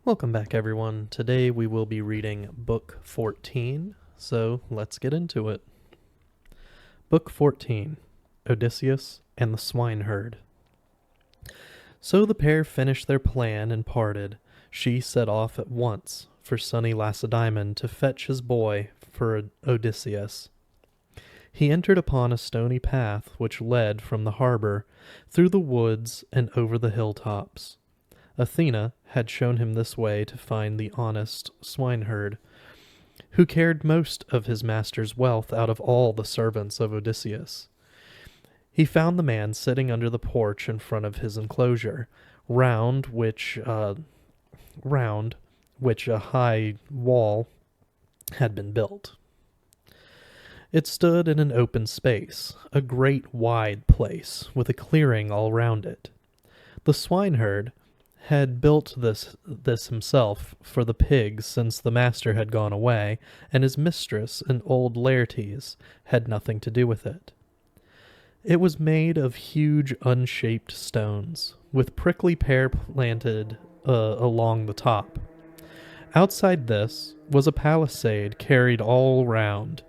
Welcome back, everyone. Today we will be reading Book 14, so let's get into it. Book 14, Odysseus and the Swineherd. So the pair finished their plan and parted. She set off at once for sunny Lacedaemon to fetch his boy for Odysseus. He entered upon a stony path which led from the harbor, through the woods and over the hilltops. Athena had shown him this way to find the honest swineherd, who cared most of his master's wealth out of all the servants of Odysseus. He found the man sitting under the porch in front of his enclosure, round which a high wall had been built. It stood in an open space, a great wide place, with a clearing all round it. The swineherd had built this himself for the pigs since the master had gone away, and his mistress, an old Laertes, had nothing to do with it. It was made of huge unshaped stones, with prickly pear planted along the top. Outside this was a palisade carried all round,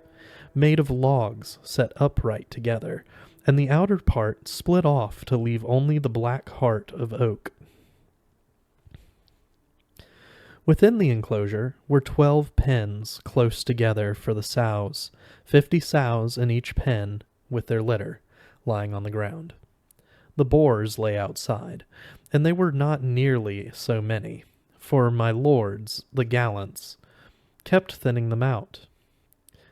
made of logs set upright together, and the outer part split off to leave only the black heart of oak. Within the enclosure were 12 pens close together for the sows, 50 sows in each pen, with their litter, lying on the ground. The boars lay outside, and they were not nearly so many, for my lords, the gallants, kept thinning them out.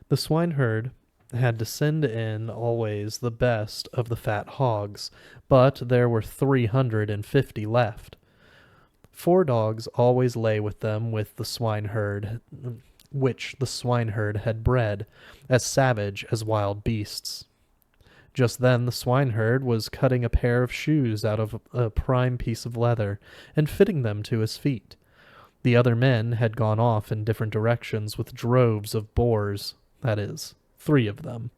The swineherd had to send in always the best of the fat hogs, but there were 350 left. 4 dogs always lay with them with the swineherd, which the swineherd had bred, as savage as wild beasts. Just then the swineherd was cutting a pair of shoes out of a prime piece of leather, and fitting them to his feet. The other men had gone off in different directions with droves of boars, that is, 3 of them,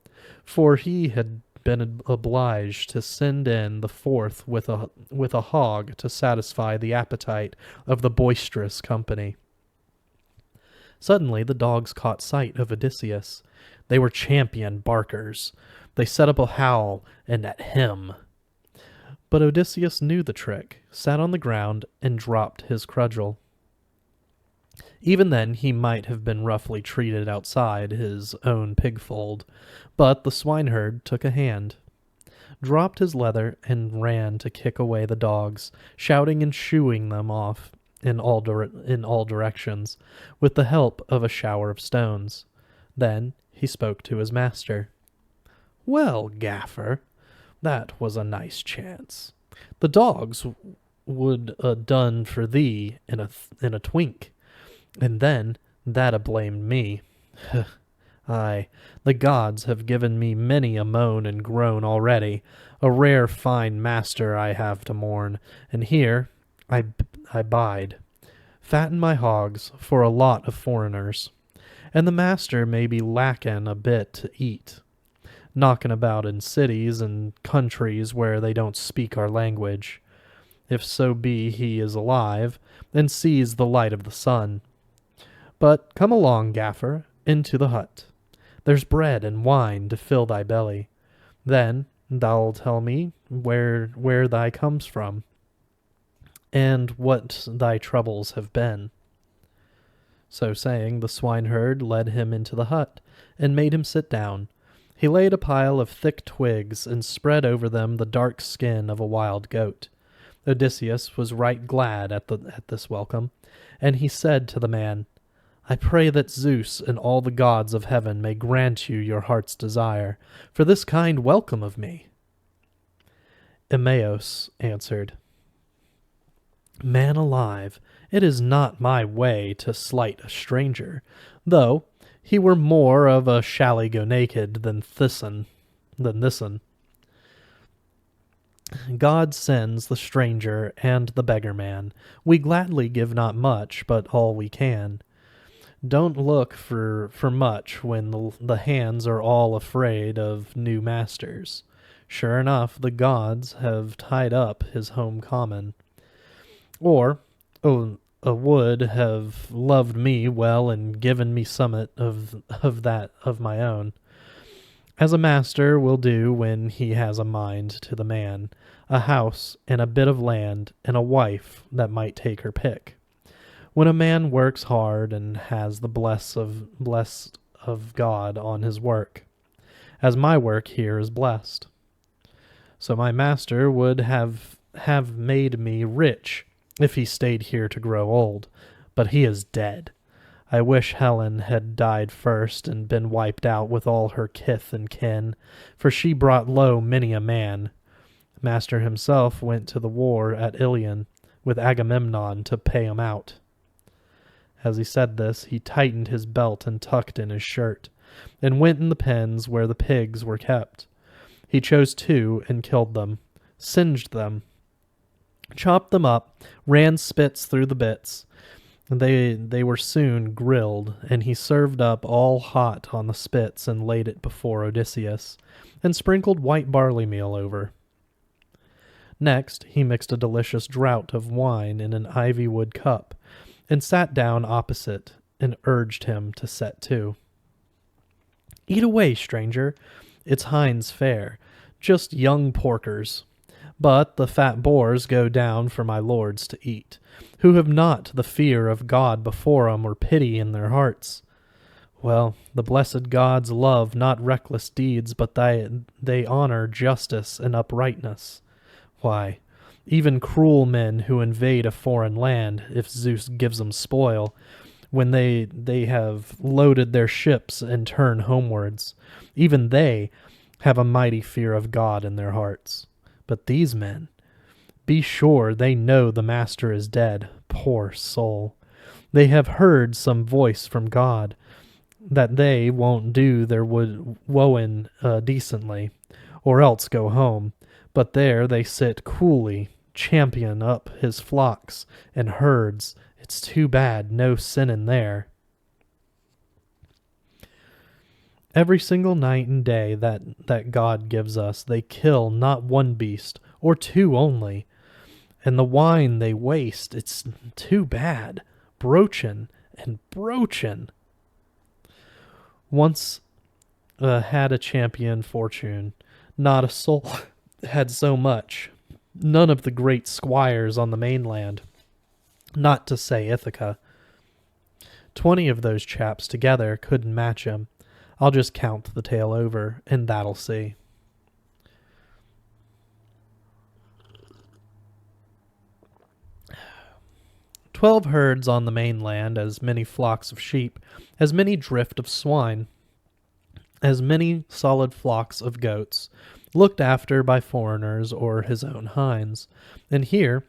for he had been obliged to send in the 4th with a hog to satisfy the appetite of the boisterous company. Suddenly the dogs caught sight of Odysseus. They were champion barkers. They set up a howl and at him. But Odysseus knew the trick, sat on the ground, and dropped his cudgel. Even then he might have been roughly treated outside his own pigfold, but the swineherd took a hand, dropped his leather, and ran to kick away the dogs, shouting and shooing them off in all directions, with the help of a shower of stones. Then he spoke to his master. "Well, Gaffer, that was a nice chance. The dogs would done for thee in a twink. And then that a-blamed me. Aye, the gods have given me many a moan and groan already. A rare fine master I have to mourn, and here I bide. Fatten my hogs for a lot of foreigners. And the master may be lacking a bit to eat, knocking about in cities and countries where they don't speak our language, if so be he is alive and sees the light of the sun. But come along, Gaffer, into the hut. There's bread and wine to fill thy belly. Then thou'll tell me where thy comes from, and what thy troubles have been." So saying, the swineherd led him into the hut, and made him sit down. He laid a pile of thick twigs, and spread over them the dark skin of a wild goat. Odysseus was right glad at this welcome, and he said to the man, "I pray that Zeus and all the gods of heaven may grant you your heart's desire for this kind welcome of me." Eumaeus answered, "Man alive, it is not my way to slight a stranger, though he were more of a shall-go-naked than this'n. God sends the stranger and the beggar-man. We gladly give not much, but all we can. Don't look for much when the hands are all afraid of new masters. Sure enough, the gods have tied up his home common. Or, would have loved me well and given me somewhat of that of my own, as a master will do when he has a mind to the man, a house and a bit of land and a wife that might take her pick. When a man works hard and has the blessed of God on his work, as my work here is blessed. So my master would have made me rich if he stayed here to grow old, but he is dead. I wish Helen had died first and been wiped out with all her kith and kin, for she brought low many a man. Master himself went to the war at Ilion with Agamemnon to pay him out. As he said this, he tightened his belt and tucked in his shirt, and went in the pens where the pigs were kept. He chose 2 and killed them, singed them, chopped them up, ran spits through the bits. They were soon grilled, and he served up all hot on the spits and laid it before Odysseus, and sprinkled white barley meal over. Next he mixed a delicious draught of wine in an ivy wood cup, and sat down opposite, and urged him to set to. Eat away, stranger. It's hind's fare, just young porkers. But the fat boars go down for my lords to eat, who have not the fear of God before 'em or pity in their hearts. Well, the blessed gods love not reckless deeds, but they honor justice and uprightness. Why, even cruel men who invade a foreign land, if Zeus gives 'em spoil, when they have loaded their ships and turn homewards, even they have a mighty fear of God in their hearts. But these men, be sure they know the master is dead, poor soul. They have heard some voice from God, that they won't do their woeing decently, or else go home. But there they sit coolly, champion up his flocks and herds. It's too bad, no sinning there. Every single night and day that God gives us, they kill not 1 beast, or 2 only. And the wine they waste, it's too bad. Broachin' and broachin'. Once had a champion fortune, not a soul had so much. None of the great squires on the mainland, not to say Ithaca. 20 of those chaps together couldn't match him. I'll just count the tale over, and that'll see. 12 herds on the mainland, as many flocks of sheep, as many drift of swine, as many solid flocks of goats, looked after by foreigners or his own hinds. And here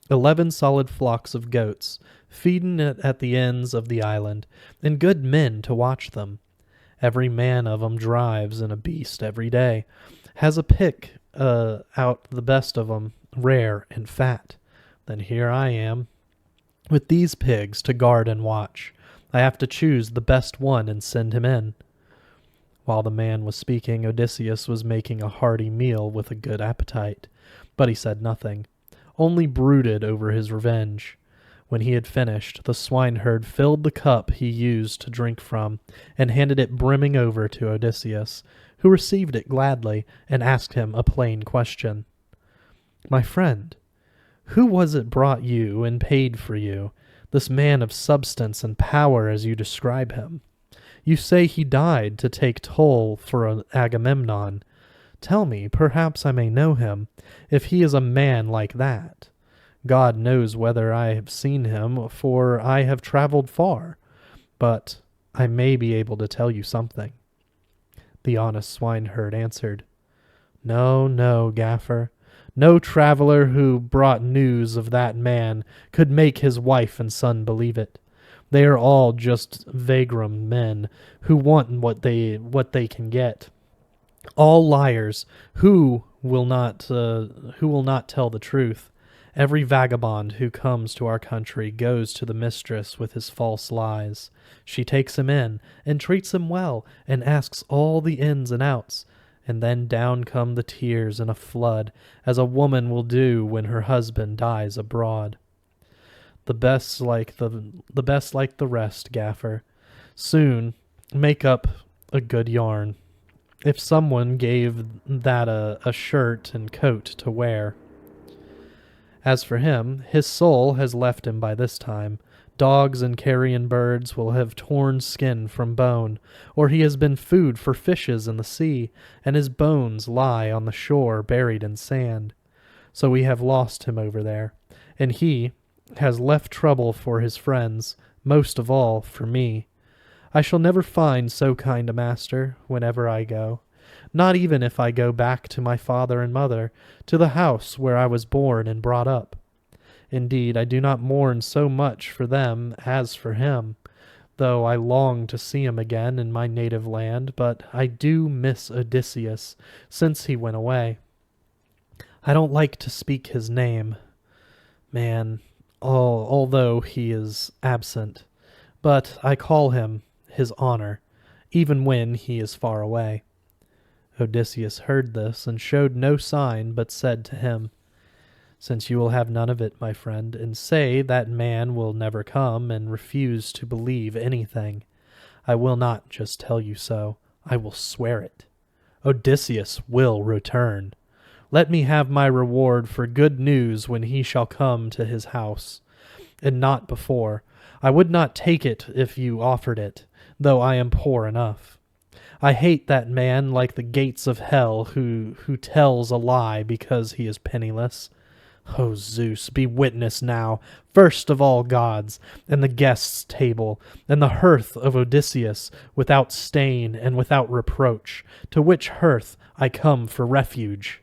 11 solid flocks of goats, feeding at the ends of the island, and good men to watch them. Every man of 'em drives in a beast every day, has a pick out the best of 'em, rare and fat. Then here I am, with these pigs to guard and watch. I have to choose the best one and send him in. While the man was speaking, Odysseus was making a hearty meal with a good appetite, but he said nothing, only brooded over his revenge. When he had finished, the swineherd filled the cup he used to drink from, and handed it brimming over to Odysseus, who received it gladly, and asked him a plain question. "My friend, who was it brought you and paid for you, this man of substance and power as you describe him? You say he died to take toll for Agamemnon. Tell me, perhaps I may know him, if he is a man like that. God knows whether I have seen him, for I have traveled far, but I may be able to tell you something." The honest swineherd answered, "No, no, Gaffer. No traveler who brought news of that man could make his wife and son believe it. They are all just vagrom men who want what they can get. All liars who will not tell the truth. Every vagabond who comes to our country goes to the mistress with his false lies. She takes him in and treats him well and asks all the ins and outs, and then down come the tears in a flood, as a woman will do when her husband dies abroad. The best like the rest, Gaffer. Soon make up a good yarn. If someone gave that a shirt and coat to wear. As for him, his soul has left him by this time. Dogs and carrion birds will have torn skin from bone, or he has been food for fishes in the sea, and his bones lie on the shore buried in sand. So we have lost him over there, and he has left trouble for his friends, most of all for me. I shall never find so kind a master whenever I go, not even if I go back to my father and mother, to the house where I was born and brought up. Indeed, I do not mourn so much for them as for him, though I long to see him again in my native land, but I do miss Odysseus since he went away. I don't like to speak his name, man, although he is absent, but I call him his honor, even when he is far away. Odysseus heard this and showed no sign, but said to him, Since you will have none of it, my friend, and say that man will never come and refuse to believe anything, I will not just tell you so, I will swear it. Odysseus will return. Let me have my reward for good news when he shall come to his house, and not before. I would not take it if you offered it, though I am poor enough. I hate that man like the gates of hell who tells a lie because he is penniless. O Zeus, be witness now, first of all gods, and the guests' table, and the hearth of Odysseus, without stain and without reproach, to which hearth I come for refuge.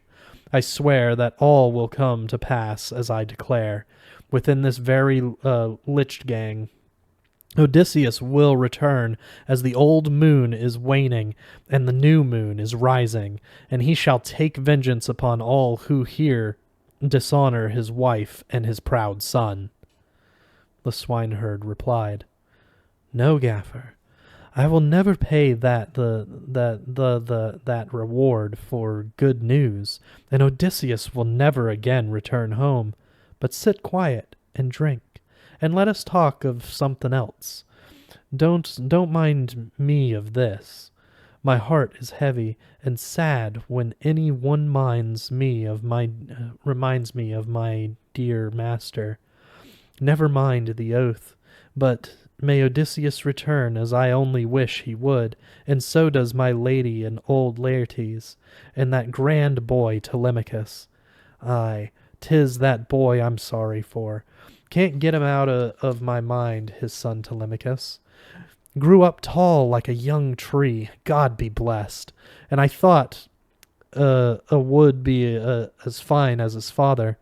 I swear that all will come to pass as I declare. Within this very lich gang, Odysseus will return as the old moon is waning and the new moon is rising, and he shall take vengeance upon all who here dishonor his wife and his proud son. The swineherd replied, No, Gaffer, I will never pay that reward for good news, and Odysseus will never again return home. But sit quiet and drink, and let us talk of something else. Don't mind me of this. My heart is heavy and sad when any one reminds me of my dear master. Never mind the oath, but may Odysseus return as I only wish he would, and so does my lady and old Laertes, and that grand boy Telemachus. Aye, 'tis that boy I'm sorry for. Can't get him out of my mind, his son Telemachus. Grew up tall like a young tree, God be blessed, and I thought would be as fine as his father.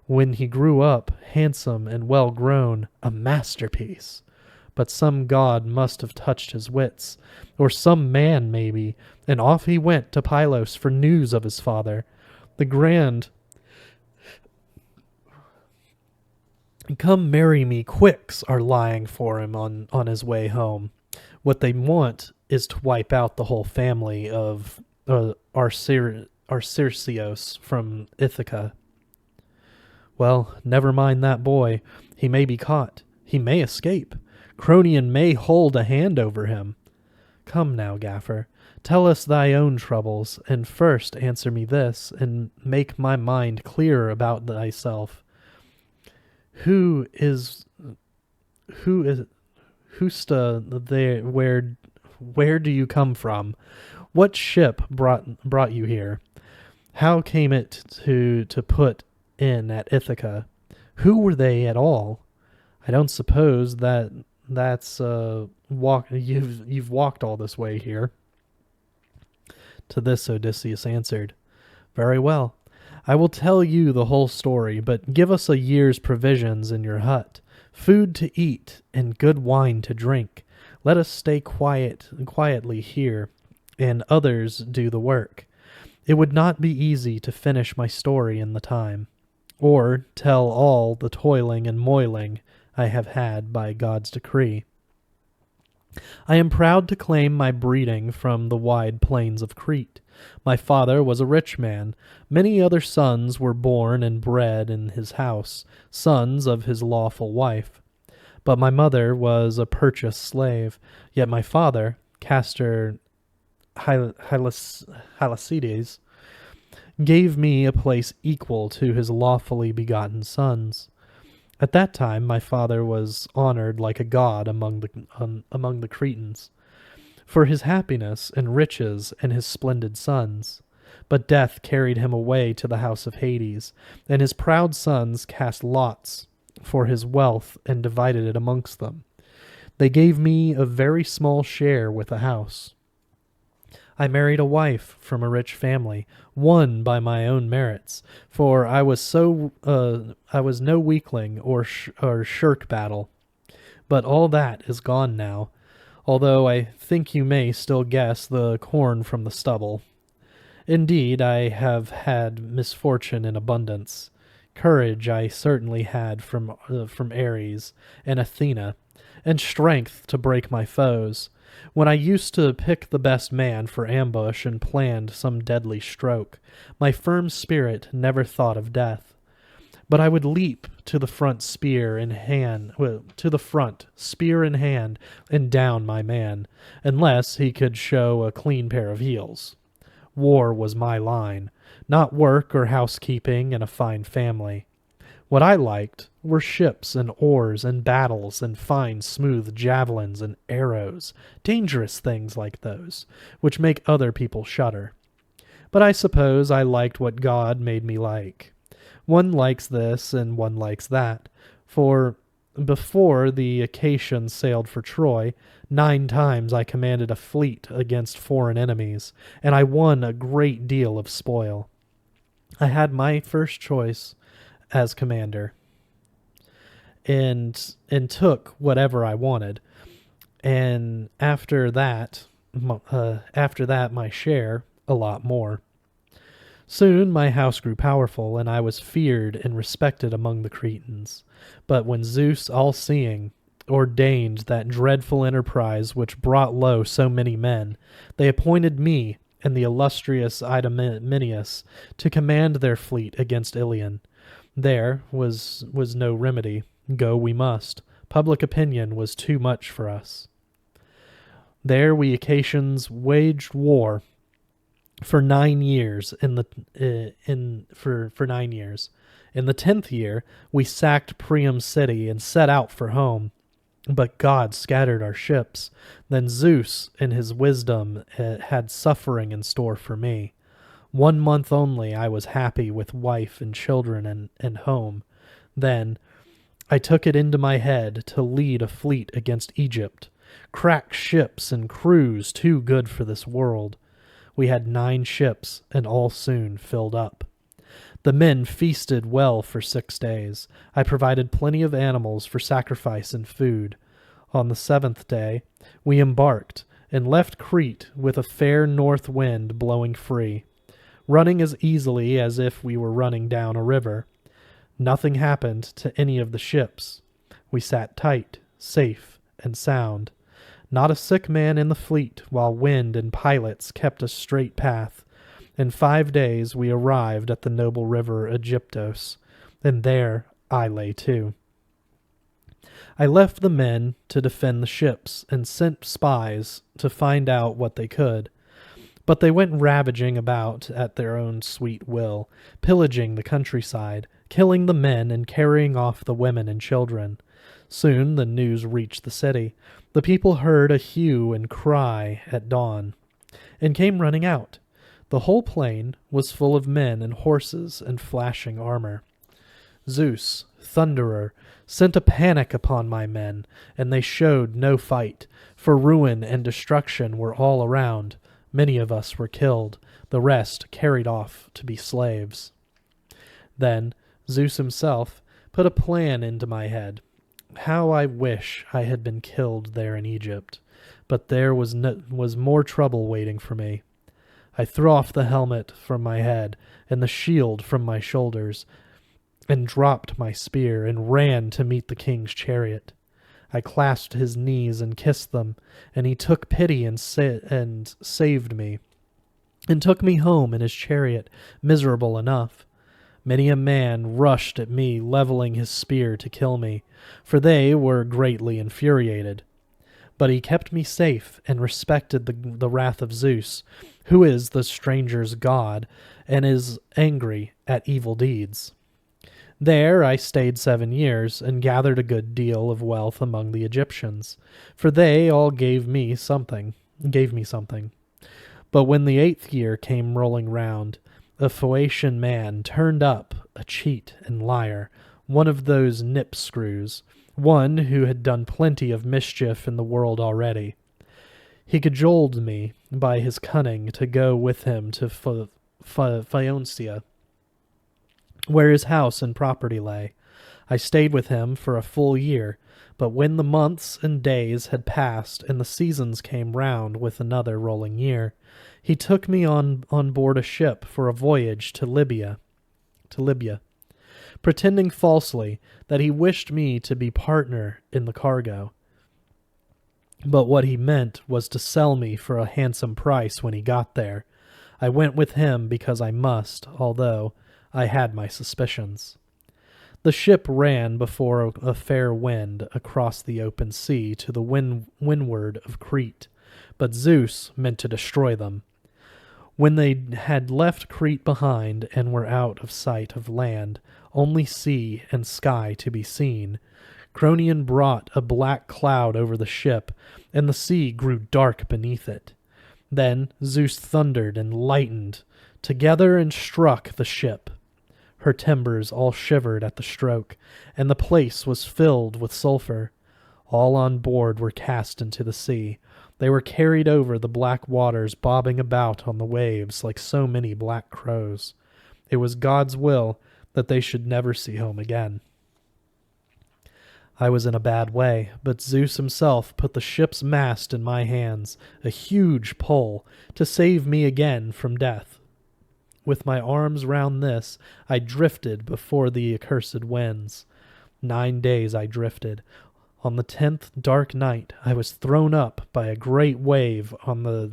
When he grew up, handsome and well grown, a masterpiece. But some god must have touched his wits, or some man maybe, and off he went to Pylos for news of his father. The grand come marry me quicks are lying for him on his way home. What they want is to wipe out the whole family of Odysseus from Ithaca. Well, never mind that boy. He may be caught. He may escape. Cronion may hold a hand over him. Come now, Gaffer, tell us thy own troubles, and first answer me this, and make my mind clearer about thyself. Who's there? Where do you come from? What ship brought you here? How came it to put in at Ithaca? Who were they at all? I don't suppose that's you've walked all this way here. To this Odysseus answered, Very well. I will tell you the whole story, but give us a year's provisions in your hut, food to eat, and good wine to drink. Let us stay quietly here, and others do the work. It would not be easy to finish my story in the time, or tell all the toiling and moiling I have had by God's decree. I am proud to claim my breeding from the wide plains of Crete. My father was a rich man. Many other sons were born and bred in his house, sons of his lawful wife. But my mother was a purchased slave, yet my father, Castor Hylacides, gave me a place equal to his lawfully begotten sons. At that time my father was honored like a god among the Cretans, for his happiness and riches and his splendid sons. But death carried him away to the house of Hades, and his proud sons cast lots for his wealth and divided it amongst them. They gave me a very small share with the house. I married a wife from a rich family, won by my own merits, for I was no weakling or shirk battle. But all that is gone now, although I think you may still guess the corn from the stubble. Indeed, I have had misfortune in abundance. Courage I certainly had from Ares and Athena, and strength to break my foes, when I used to pick the best man for ambush and planned some deadly stroke. My firm spirit never thought of death. But I would leap to the front, spear in hand, and down my man, unless he could show a clean pair of heels. War was my line, not work or housekeeping and a fine family. What I liked were ships and oars and battles and fine smooth javelins and arrows, dangerous things like those, which make other people shudder. But I suppose I liked what God made me like. One likes this and one likes that, for before the Achaeans sailed for Troy, 9 times I commanded a fleet against foreign enemies, and I won a great deal of spoil. I had my first choice as commander, and took whatever I wanted, and after that my share, a lot more. Soon my house grew powerful, and I was feared and respected among the Cretans. But when Zeus, all-seeing, ordained that dreadful enterprise which brought low so many men, they appointed me and the illustrious Idomeneus to command their fleet against Ilion. There was no remedy. Go we must. Public opinion was too much for us. There we Achaeans waged war for 9 years. For 9 years. In the 10th year, we sacked Priam's city and set out for home. But God scattered our ships. Then Zeus, in his wisdom, had suffering in store for me. 1 month only I was happy with wife and children and home. Then I took it into my head to lead a fleet against Egypt, crack ships and crews too good for this world. We had 9 ships, and all soon filled up. The men feasted well for 6 days. I provided plenty of animals for sacrifice and food. On the 7th day, we embarked and left Crete with a fair north wind blowing free, running as easily as if we were running down a river. Nothing happened to any of the ships. We sat tight, safe, and sound. Not a sick man in the fleet, while wind and pilots kept a straight path. In 5 days we arrived at the noble river Aegyptos, and there I lay too. I left the men to defend the ships, and sent spies to find out what they could. But they went ravaging about at their own sweet will, pillaging the countryside, killing the men and carrying off the women and children. Soon the news reached the city. The people heard a hue and cry at dawn, and came running out. The whole plain was full of men and horses and flashing armor. Zeus, thunderer, sent a panic upon my men, and they showed no fight, for ruin and destruction were all around. Many of us were killed, the rest carried off to be slaves. Then Zeus himself put a plan into my head. How I wish I had been killed there in Egypt, but there was more trouble waiting for me. I threw off the helmet from my head and the shield from my shoulders, and dropped my spear and ran to meet the king's chariot. I clasped his knees and kissed them, and he took pity and saved me, and took me home in his chariot, miserable enough. Many a man rushed at me, leveling his spear to kill me, for they were greatly infuriated. But he kept me safe and respected the wrath of Zeus, who is the stranger's god, and is angry at evil deeds. There I stayed 7 years, and gathered a good deal of wealth among the Egyptians, for they all gave me something. But when the 8th year came rolling round, a Phoenician man turned up, a cheat and liar, one of those nip screws, one who had done plenty of mischief in the world already. He cajoled me by his cunning to go with him to Phaeoncia, where his house and property lay. I stayed with him for a full year, but when the months and days had passed and the seasons came round with another rolling year, he took me on board a ship for a voyage to Libya, pretending falsely that he wished me to be partner in the cargo. But what he meant was to sell me for a handsome price when he got there. I went with him because I must, although I had my suspicions. The ship ran before a fair wind across the open sea to the windward of Crete, but Zeus meant to destroy them. When they had left Crete behind and were out of sight of land, only sea and sky to be seen, Cronion brought a black cloud over the ship, and the sea grew dark beneath it. Then Zeus thundered and lightened together and struck the ship. Her timbers all shivered at the stroke, and the place was filled with sulphur. All on board were cast into the sea. They were carried over the black waters, bobbing about on the waves like so many black crows. It was God's will that they should never see home again. I was in a bad way, but Zeus himself put the ship's mast in my hands, a huge pole, to save me again from death. With my arms round this, I drifted before the accursed winds. 9 days I drifted. On the 10th dark night, I was thrown up by a great wave on the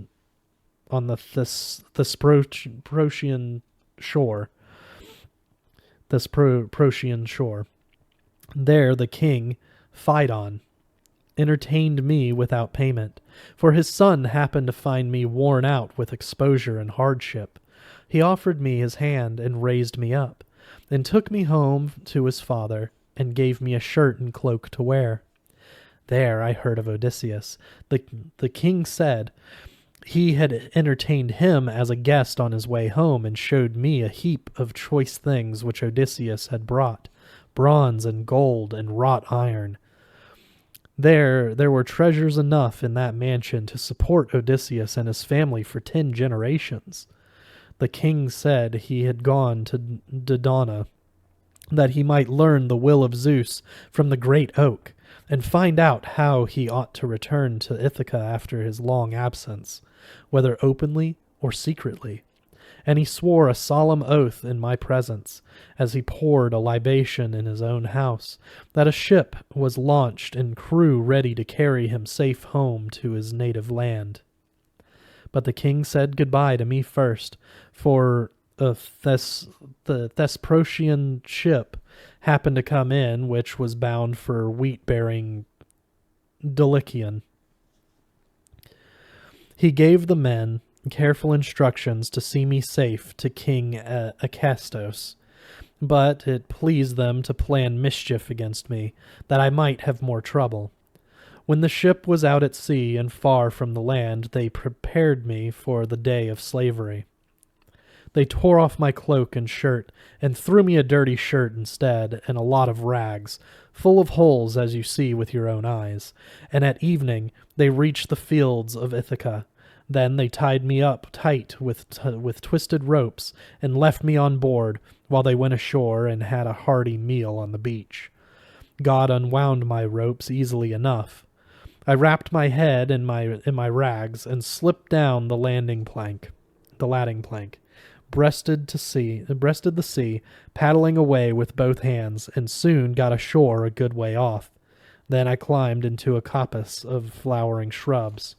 Thesprotian shore. There the king, Phaedon, entertained me without payment, for his son happened to find me worn out with exposure and hardship. He offered me his hand and raised me up, and took me home to his father, and gave me a shirt and cloak to wear. There I heard of Odysseus. The king said he had entertained him as a guest on his way home, and showed me a heap of choice things which Odysseus had brought, bronze and gold and wrought iron. There were treasures enough in that mansion to support Odysseus and his family for 10 generations. The king said he had gone to Dodona, that he might learn the will of Zeus from the great oak, and find out how he ought to return to Ithaca after his long absence, whether openly or secretly. And he swore a solemn oath in my presence, as he poured a libation in his own house, that a ship was launched and crew ready to carry him safe home to his native land. But the king said goodbye to me first, for the Thesprotian ship happened to come in, which was bound for wheat-bearing Dulichion. He gave the men careful instructions to see me safe to King Acastos, but it pleased them to plan mischief against me, that I might have more trouble. When the ship was out at sea and far from the land, they prepared me for the day of slavery. They tore off my cloak and shirt, and threw me a dirty shirt instead, and a lot of rags, full of holes as you see with your own eyes. And at evening they reached the fields of Ithaca. Then they tied me up tight with twisted ropes, and left me on board, while they went ashore and had a hearty meal on the beach. God unwound my ropes easily enough. I wrapped my head in my rags, and slipped down the lading plank, breasted the sea, paddling away with both hands, and soon got ashore a good way off. Then I climbed into a coppice of flowering shrubs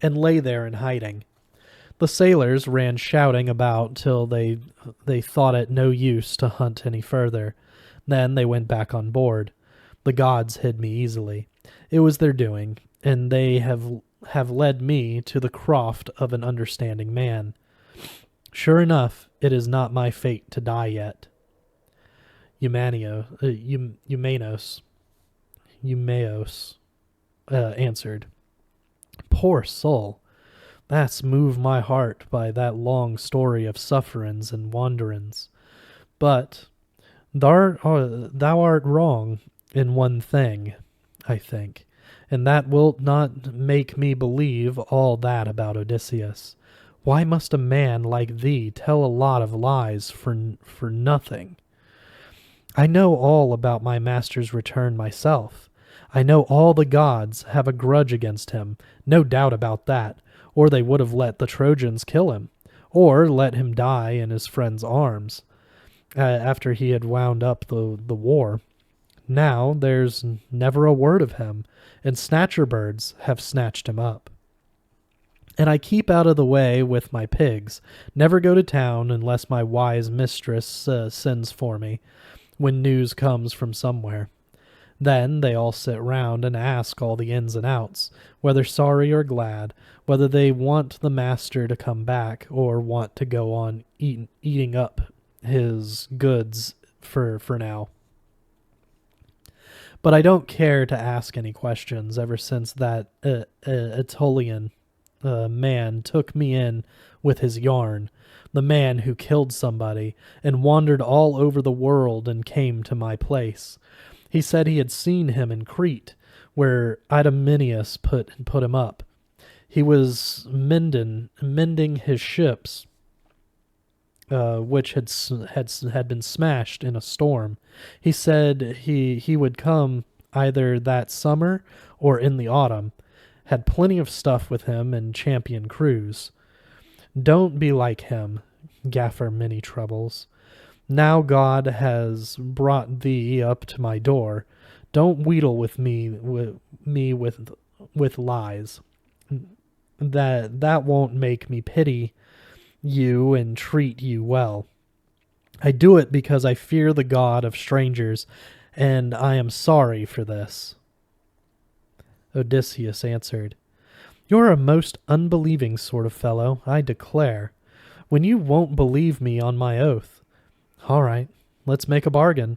and lay there in hiding. The sailors ran shouting about till they thought it no use to hunt any further. Then they went back on board. The gods hid me easily. It was their doing, and they have led me to the croft of an understanding man. Sure enough, it is not my fate to die yet. Eumaeus answered. Poor soul, that's moved my heart by that long story of sufferings and wanderings. But thou art wrong in one thing, I think, and that wilt not make me believe all that about Odysseus. Why must a man like thee tell a lot of lies for nothing? I know all about my master's return myself. I know all the gods have a grudge against him, no doubt about that, or they would have let the Trojans kill him, or let him die in his friends' arms, after he had wound up the war. Now there's never a word of him, and snatcher birds have snatched him up. And I keep out of the way with my pigs, never go to town unless my wise mistress sends for me, when news comes from somewhere. Then they all sit round and ask all the ins and outs, whether sorry or glad, whether they want the master to come back or want to go on eating up his goods for now. But I don't care to ask any questions ever since that Aetolian man took me in with his yarn, the man who killed somebody and wandered all over the world and came to my place. He said he had seen him in Crete, where Idomeneus put him up. He was mending his ships, which had been smashed in a storm. He said he would come either that summer or in the autumn. Had plenty of stuff with him and champion crews. Don't be like him, Gaffer Many Troubles. Now God has brought thee up to my door. Don't wheedle with me with lies. That won't make me pity you and treat you well. I do it because I fear the God of strangers, and I am sorry for this. Odysseus answered, You're a most unbelieving sort of fellow, I declare, when you won't believe me on my oath. All right, let's make a bargain.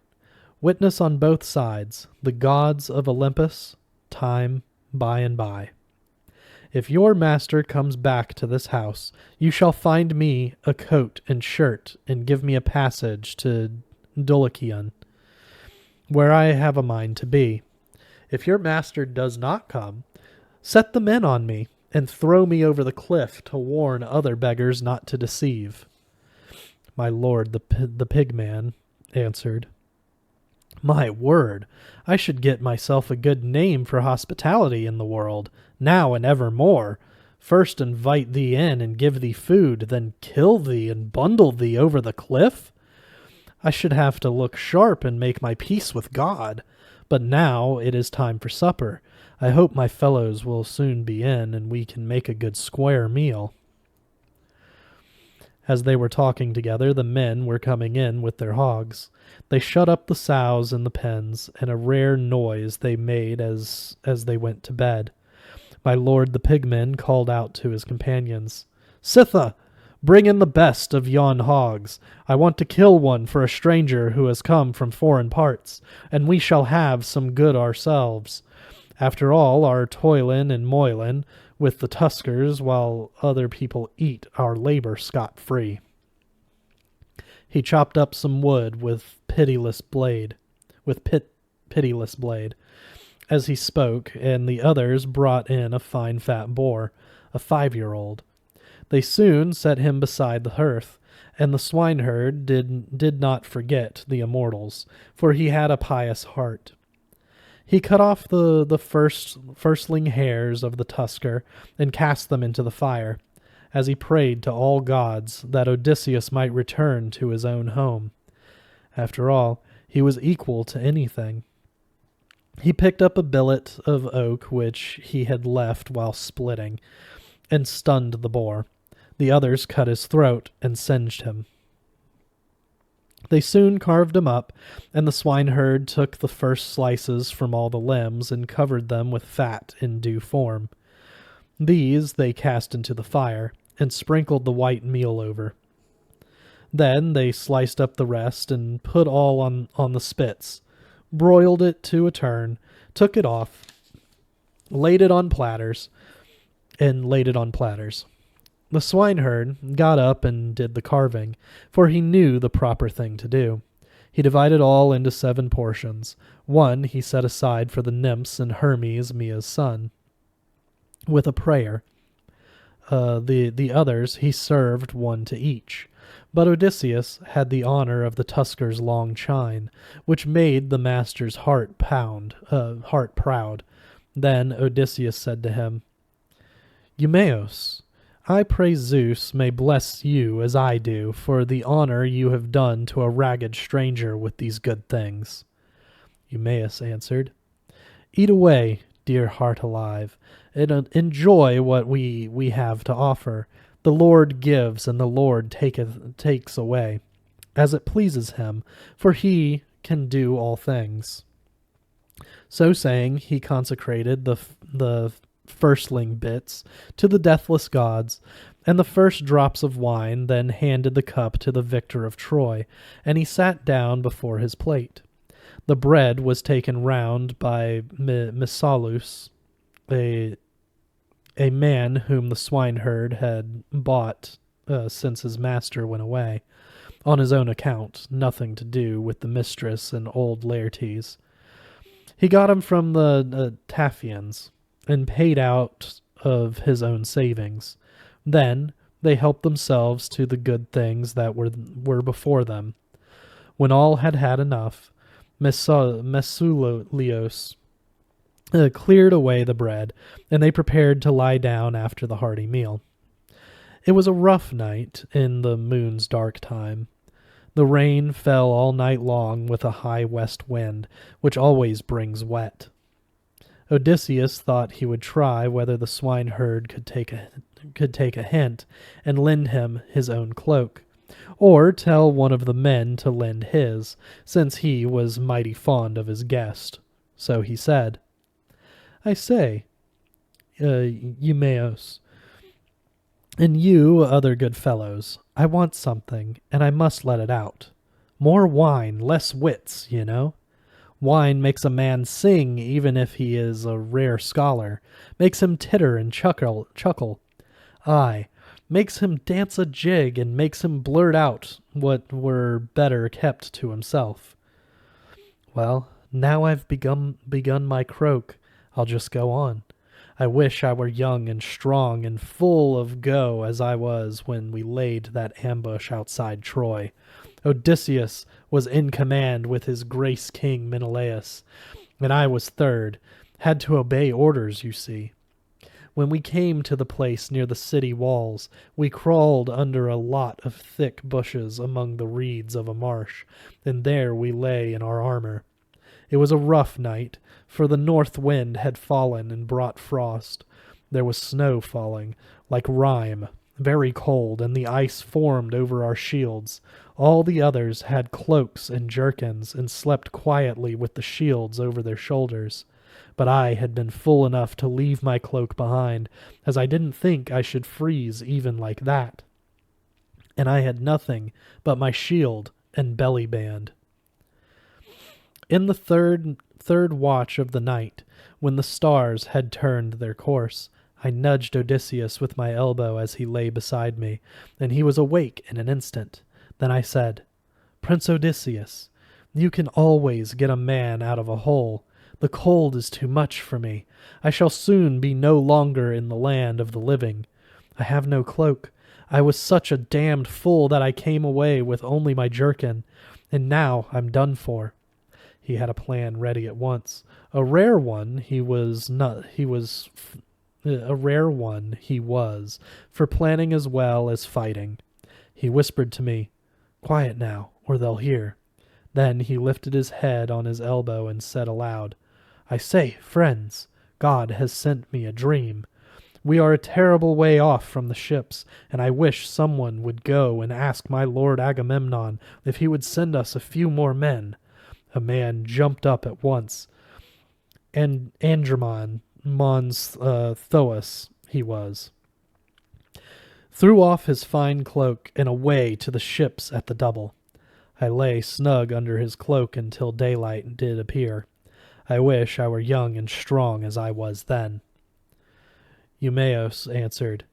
Witness on both sides, the gods of Olympus, time by and by. If your master comes back to this house, you shall find me a coat and shirt and give me a passage to Dulichion, where I have a mind to be. If your master does not come, set the men on me and throw me over the cliff to warn other beggars not to deceive. My lord, the pigman, answered, My word, I should get myself a good name for hospitality in the world, now and evermore. First invite thee in and give thee food, then kill thee and bundle thee over the cliff? I should have to look sharp and make my peace with God. But now it is time for supper. I hope my fellows will soon be in, and we can make a good square meal. As they were talking together, the men were coming in with their hogs. They shut up the sows in the pens, and a rare noise they made as they went to bed. My lord the pigman called out to his companions, Sitha, bring in the best of yon hogs. I want to kill one for a stranger who has come from foreign parts, and we shall have some good ourselves. After all our toilin' and moilin' with the tuskers while other people eat our labor scot-free. He chopped up some wood with pitiless blade. As he spoke, and the others brought in a fine fat boar, a 5-year-old. They soon set him beside the hearth, and the swineherd did not forget the immortals, for he had a pious heart. He cut off the firstling hairs of the tusker and cast them into the fire, as he prayed to all gods that Odysseus might return to his own home. After all, he was equal to anything. He picked up a billet of oak which he had left while splitting, and stunned the boar. The others cut his throat and singed him. They soon carved him up, and the swineherd took the first slices from all the limbs and covered them with fat in due form. These they cast into the fire, and sprinkled the white meal over. Then they sliced up the rest and put all on the spits, broiled it to a turn, took it off, laid it on platters, and laid it on platters. The swineherd got up and did the carving, for he knew the proper thing to do. He divided all into 7 portions. One he set aside for the nymphs and Hermes, Mia's son, with a prayer. The others he served one to each. But Odysseus had the honor of the Tuscar's long chine, which made the master's heart proud. Then Odysseus said to him, Eumaeus, I pray Zeus may bless you as I do for the honor you have done to a ragged stranger with these good things. Eumaeus answered, Eat away, dear heart alive, and enjoy what we have to offer. The Lord gives, and the Lord takes away, as it pleases him, for he can do all things. So saying, he consecrated the firstling bits to the deathless gods, and the first drops of wine, then handed the cup to the victor of Troy, and he sat down before his plate. The bread was taken round by Messallus, a man whom the swineherd had bought since his master went away, on his own account, nothing to do with the mistress and old Laertes. He got him from the Taphians, and paid out of his own savings. Then they helped themselves to the good things that were before them. When all had had enough, Messulios cleared away the bread, and they prepared to lie down after the hearty meal. It was a rough night in the moon's dark time. The rain fell all night long with a high west wind, which always brings wet. Odysseus thought he would try whether the swineherd could take a hint and lend him his own cloak, or tell one of the men to lend his, since he was mighty fond of his guest. So he said, I say, Eumaeus, and you other good fellows, I want something, and I must let it out. More wine, less wits, you know. Wine makes a man sing even if he is a rare scholar, makes him titter and chuckle. Aye, makes him dance a jig and makes him blurt out what were better kept to himself. Well, now I've begun my croak, I'll just go on. I wish I were young and strong and full of go as I was when we laid that ambush outside Troy. Odysseus was in command with his grace king Menelaus, and I was third, had to obey orders, you see. When we came to the place near the city walls, we crawled under a lot of thick bushes among the reeds of a marsh, and there we lay in our armor. It was a rough night, for the north wind had fallen and brought frost. There was snow falling, like rime, very cold, and the ice formed over our shields. All the others had cloaks and jerkins, and slept quietly with the shields over their shoulders. But I had been fool enough to leave my cloak behind, as I didn't think I should freeze even like that. And I had nothing but my shield and belly band. In the third watch of the night, when the stars had turned their course, I nudged Odysseus with my elbow as he lay beside me, and he was awake in an instant. Then I said, Prince Odysseus, you can always get a man out of a hole. The cold is too much for me. I shall soon be no longer in the land of the living. I have no cloak. I was such a damned fool that I came away with only my jerkin, and now I'm done for. He had a plan ready at once. A rare one he was, for planning as well as fighting. He whispered to me, Quiet now, or they'll hear. Then he lifted his head on his elbow and said aloud, I say, friends, God has sent me a dream. We are a terrible way off from the ships, and I wish someone would go and ask my lord Agamemnon if he would send us a few more men. A man jumped up at once. And Andromon, Mons Thoas, he was, threw off his fine cloak and away to the ships at the double. I lay snug under his cloak until daylight did appear. I wish I were young and strong as I was then. Eumaeus answered,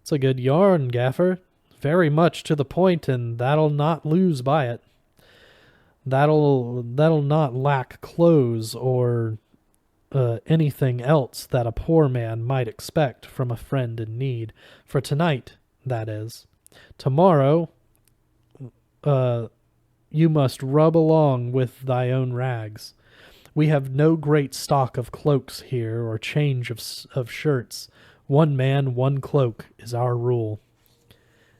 It's a good yarn, Gaffer. Very much to the point, and that'll not lose by it. That'll not lack clothes or anything else that a poor man might expect from a friend in need. For tonight, that is. Tomorrow, you must rub along with thy own rags. We have no great stock of cloaks here, or change of shirts. 1 man, 1 cloak is our rule.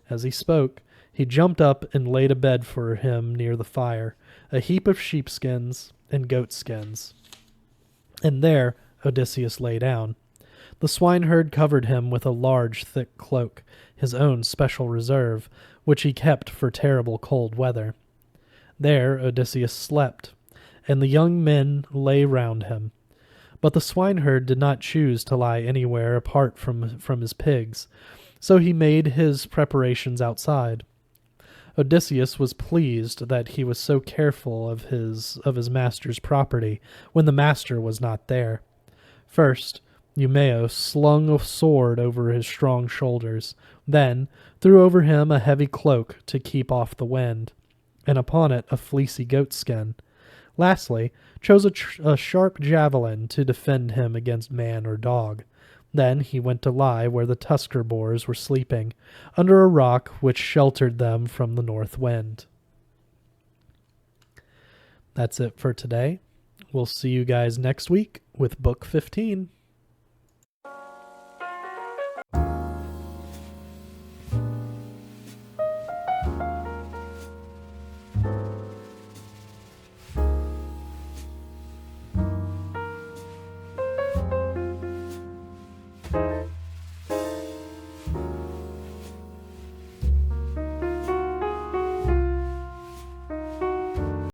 As he spoke, he jumped up and laid a bed for him near the fire, a heap of sheepskins and goatskins. And there Odysseus lay down. The swineherd covered him with a large, thick cloak, his own special reserve, which he kept for terrible cold weather. There Odysseus slept, and the young men lay round him. But the swineherd did not choose to lie anywhere apart from his pigs, so he made his preparations outside. Odysseus was pleased that he was so careful of his master's property when the master was not there. First, Eumaeus slung a sword over his strong shoulders, then threw over him a heavy cloak to keep off the wind, and upon it a fleecy goatskin. Lastly, chose a sharp javelin to defend him against man or dog. Then he went to lie where the tusker boars were sleeping, under a rock which sheltered them from the north wind. That's it for today. We'll see you guys next week with Book 15.